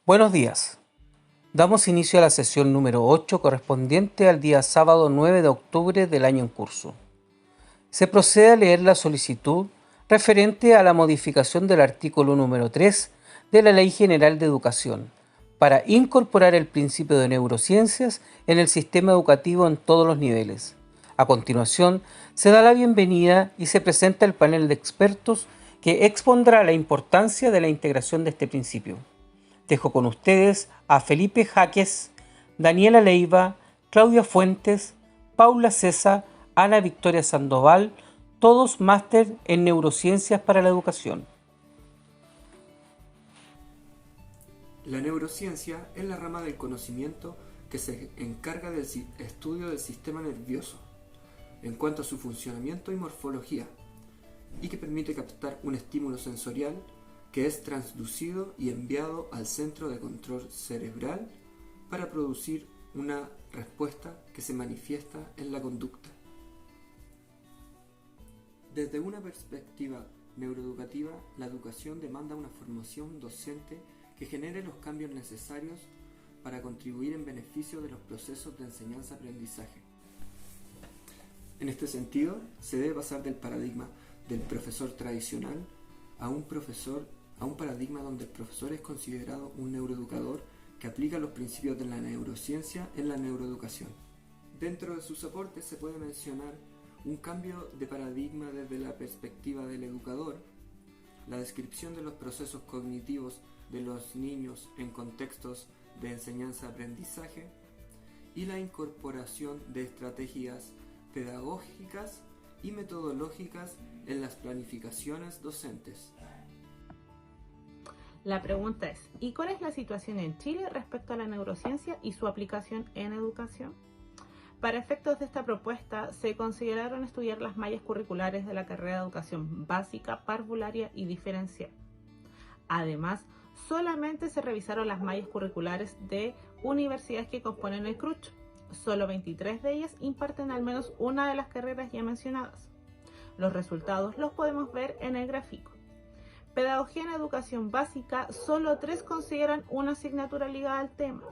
Buenos días. Damos inicio a la sesión número 8 correspondiente al día sábado 9 de octubre del año en curso. Se procede a leer la solicitud referente a la modificación del artículo número 3 de la Ley General de Educación para incorporar el principio de neurociencias en el sistema educativo en todos los niveles. A continuación, se da la bienvenida y se presenta el panel de expertos que expondrá la importancia de la integración de este principio. Dejo con ustedes a Felipe Jaques, Daniela Leiva, Claudia Fuentes, Paula Cesa, Ana Victoria Sandoval, todos máster en Neurociencias para la Educación. La neurociencia es la rama del conocimiento que se encarga del estudio del sistema nervioso en cuanto a su funcionamiento y morfología, y que permite captar un estímulo sensorial que es transducido y enviado al centro de control cerebral para producir una respuesta que se manifiesta en la conducta. Desde una perspectiva neuroeducativa, la educación demanda una formación docente que genere los cambios necesarios para contribuir en beneficio de los procesos de enseñanza-aprendizaje. En este sentido, se debe pasar del paradigma del profesor tradicional a un paradigma donde el profesor es considerado un neuroeducador que aplica los principios de la neurociencia en la neuroeducación. Dentro de sus aportes se puede mencionar un cambio de paradigma desde la perspectiva del educador, la descripción de los procesos cognitivos de los niños en contextos de enseñanza-aprendizaje y la incorporación de estrategias pedagógicas y metodológicas en las planificaciones docentes. La pregunta es, ¿y cuál es la situación en Chile respecto a la neurociencia y su aplicación en educación? Para efectos de esta propuesta, se consideraron estudiar las mallas curriculares de la carrera de educación básica, parvularia y diferencial. Además, solamente se revisaron las mallas curriculares de universidades que componen el CRUCH. Solo 23 de ellas imparten al menos una de las carreras ya mencionadas. Los resultados los podemos ver en el gráfico. Pedagogía en educación básica, solo 3 consideran una asignatura ligada al tema.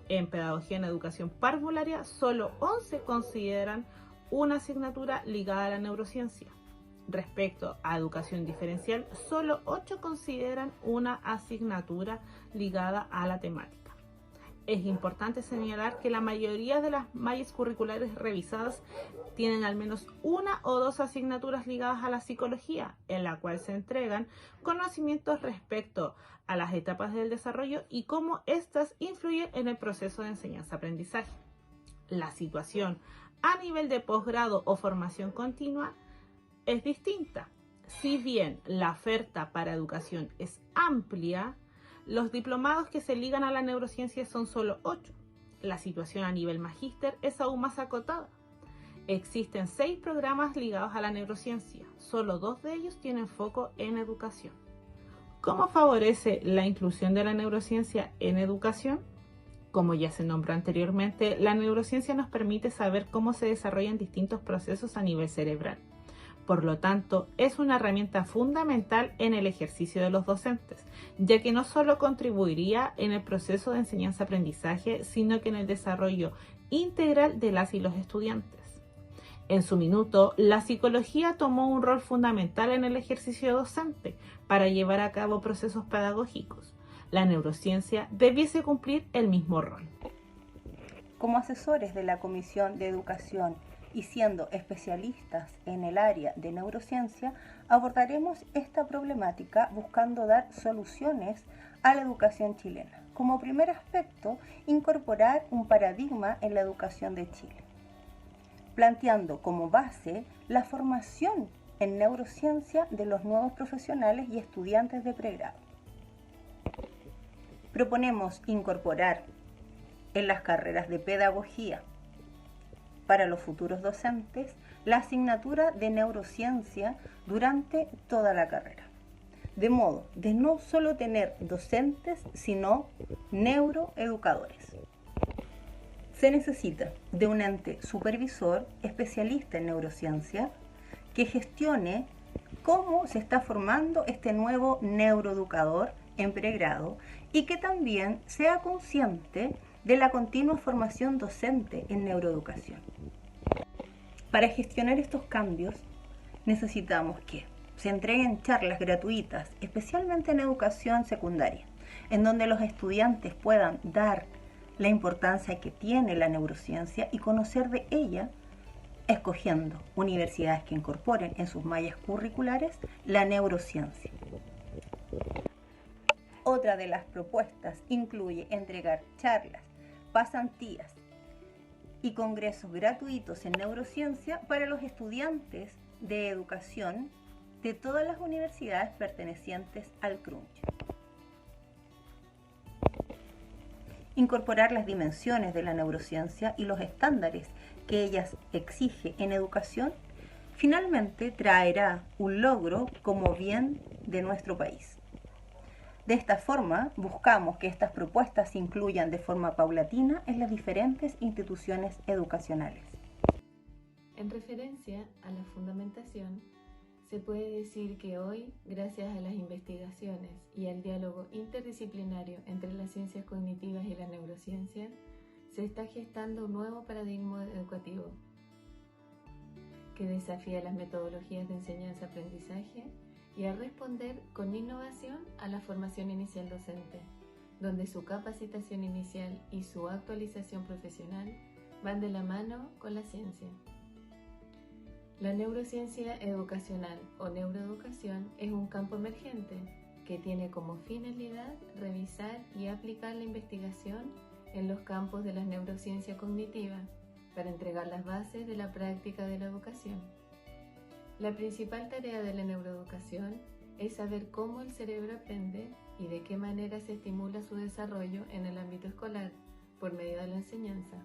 En pedagogía en educación parvularia, solo 11 consideran una asignatura ligada a la neurociencia. Respecto a educación diferencial, solo 8 consideran una asignatura ligada a la temática. Es importante señalar que la mayoría de las mallas curriculares revisadas tienen al menos una o 2 asignaturas ligadas a la psicología, en la cual se entregan conocimientos respecto a las etapas del desarrollo y cómo éstas influyen en el proceso de enseñanza-aprendizaje. La situación a nivel de posgrado o formación continua es distinta. Si bien la oferta para educación es amplia, los diplomados que se ligan a la neurociencia son solo 8. La situación a nivel magíster es aún más acotada. Existen 6 programas ligados a la neurociencia, solo 2 de ellos tienen foco en educación. ¿Cómo favorece la inclusión de la neurociencia en educación? Como ya se nombró anteriormente, la neurociencia nos permite saber cómo se desarrollan distintos procesos a nivel cerebral. Por lo tanto, es una herramienta fundamental en el ejercicio de los docentes, ya que no solo contribuiría en el proceso de enseñanza-aprendizaje, sino que en el desarrollo integral de las y los estudiantes. En su minuto, la psicología tomó un rol fundamental en el ejercicio docente para llevar a cabo procesos pedagógicos. La neurociencia debiese cumplir el mismo rol. Como asesores de la Comisión de Educación y siendo especialistas en el área de neurociencia, abordaremos esta problemática buscando dar soluciones a la educación chilena. Como primer aspecto, incorporar un paradigma en la educación de Chile, planteando como base la formación en neurociencia de los nuevos profesionales y estudiantes de pregrado. Proponemos incorporar en las carreras de pedagogía para los futuros docentes la asignatura de neurociencia durante toda la carrera, de modo de no solo tener docentes, sino neuroeducadores. Se necesita de un ente supervisor especialista en neurociencia que gestione cómo se está formando este nuevo neuroeducador en pregrado y que también sea consciente de la continua formación docente en neuroeducación. Para gestionar estos cambios necesitamos que se entreguen charlas gratuitas, especialmente en educación secundaria, en donde los estudiantes puedan dar la importancia que tiene la neurociencia y conocer de ella, escogiendo universidades que incorporen en sus mallas curriculares la neurociencia. Otra de las propuestas incluye entregar charlas, pasantías y congresos gratuitos en neurociencia para los estudiantes de educación de todas las universidades pertenecientes al CRUNCH. Incorporar las dimensiones de la neurociencia y los estándares que ella exige en educación, finalmente traerá un logro como bien de nuestro país. De esta forma, buscamos que estas propuestas se incluyan de forma paulatina en las diferentes instituciones educacionales. En referencia a la fundamentación, se puede decir que hoy, gracias a las investigaciones y al diálogo interdisciplinario entre las ciencias cognitivas y la neurociencia, se está gestando un nuevo paradigma educativo que desafía las metodologías de enseñanza-aprendizaje y a responder con innovación a la formación inicial docente, donde su capacitación inicial y su actualización profesional van de la mano con la ciencia. La neurociencia educacional o neuroeducación es un campo emergente que tiene como finalidad revisar y aplicar la investigación en los campos de la neurociencia cognitiva para entregar las bases de la práctica de la educación. La principal tarea de la neuroeducación es saber cómo el cerebro aprende y de qué manera se estimula su desarrollo en el ámbito escolar por medio de la enseñanza.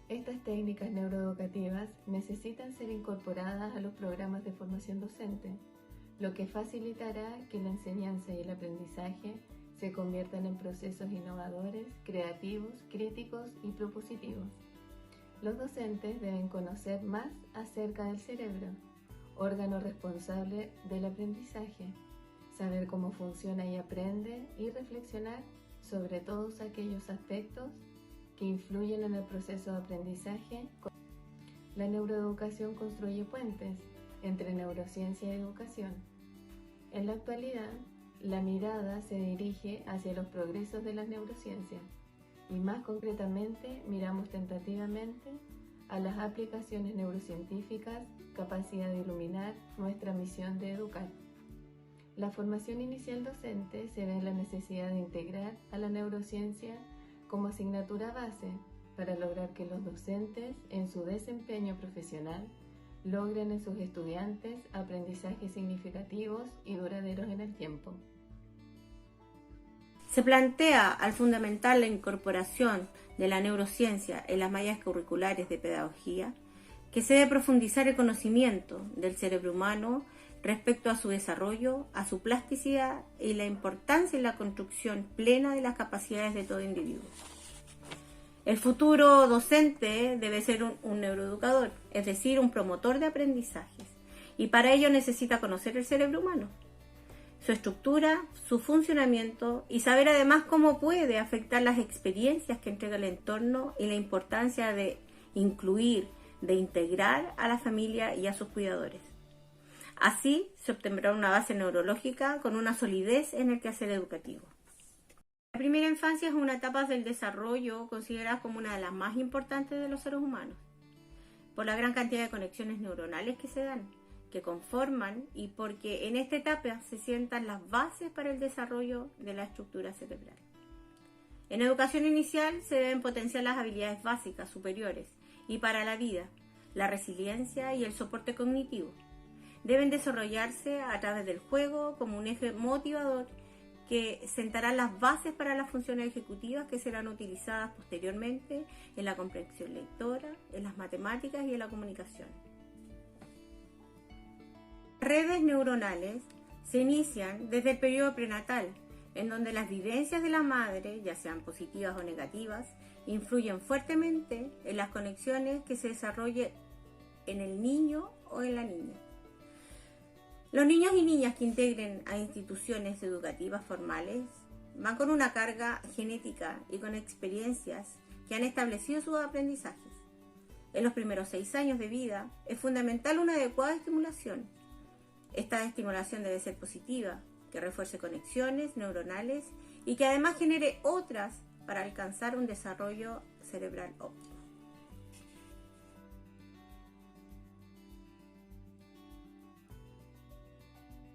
Estas técnicas neuroeducativas necesitan ser incorporadas a los programas de formación docente, lo que facilitará que la enseñanza y el aprendizaje se conviertan en procesos innovadores, creativos, críticos y propositivos. Los docentes deben conocer más acerca del cerebro, órgano responsable del aprendizaje, saber cómo funciona y aprende y reflexionar sobre todos aquellos aspectos que influyen en el proceso de aprendizaje. La neuroeducación construye puentes entre neurociencia y educación. En la actualidad, la mirada se dirige hacia los progresos de las neurociencias y más concretamente miramos tentativamente a las aplicaciones neurocientíficas, capacidad de iluminar nuestra misión de educar. La formación inicial docente se ve en la necesidad de integrar a la neurociencia como asignatura base para lograr que los docentes en su desempeño profesional logren en sus estudiantes aprendizajes significativos y duraderos en el tiempo. Se plantea al fundamentar la incorporación de la neurociencia en las mallas curriculares de pedagogía que se debe profundizar el conocimiento del cerebro humano respecto a su desarrollo, a su plasticidad y la importancia en la construcción plena de las capacidades de todo individuo. El futuro docente debe ser un neuroeducador, es decir, un promotor de aprendizajes, y para ello necesita conocer el cerebro humano, su estructura, su funcionamiento y saber además cómo puede afectar las experiencias que entrega el entorno y la importancia de incluir, de integrar a la familia y a sus cuidadores. Así se obtendrá una base neurológica con una solidez en el quehacer educativo. La primera infancia es una etapa del desarrollo considerada como una de las más importantes de los seres humanos, por la gran cantidad de conexiones neuronales que se dan, que conforman y porque en esta etapa se sientan las bases para el desarrollo de la estructura cerebral. En educación inicial se deben potenciar las habilidades básicas superiores y para la vida, la resiliencia y el soporte cognitivo. Deben desarrollarse a través del juego como un eje motivador que sentará las bases para las funciones ejecutivas que serán utilizadas posteriormente en la comprensión lectora, en las matemáticas y en la comunicación. Las redes neuronales se inician desde el periodo prenatal, en donde las vivencias de la madre, ya sean positivas o negativas, influyen fuertemente en las conexiones que se desarrollen en el niño o en la niña. Los niños y niñas que integren a instituciones educativas formales van con una carga genética y con experiencias que han establecido sus aprendizajes. En los primeros 6 años de vida es fundamental una adecuada estimulación. Esta estimulación debe ser positiva, que refuerce conexiones neuronales y que además genere otras para alcanzar un desarrollo cerebral óptimo.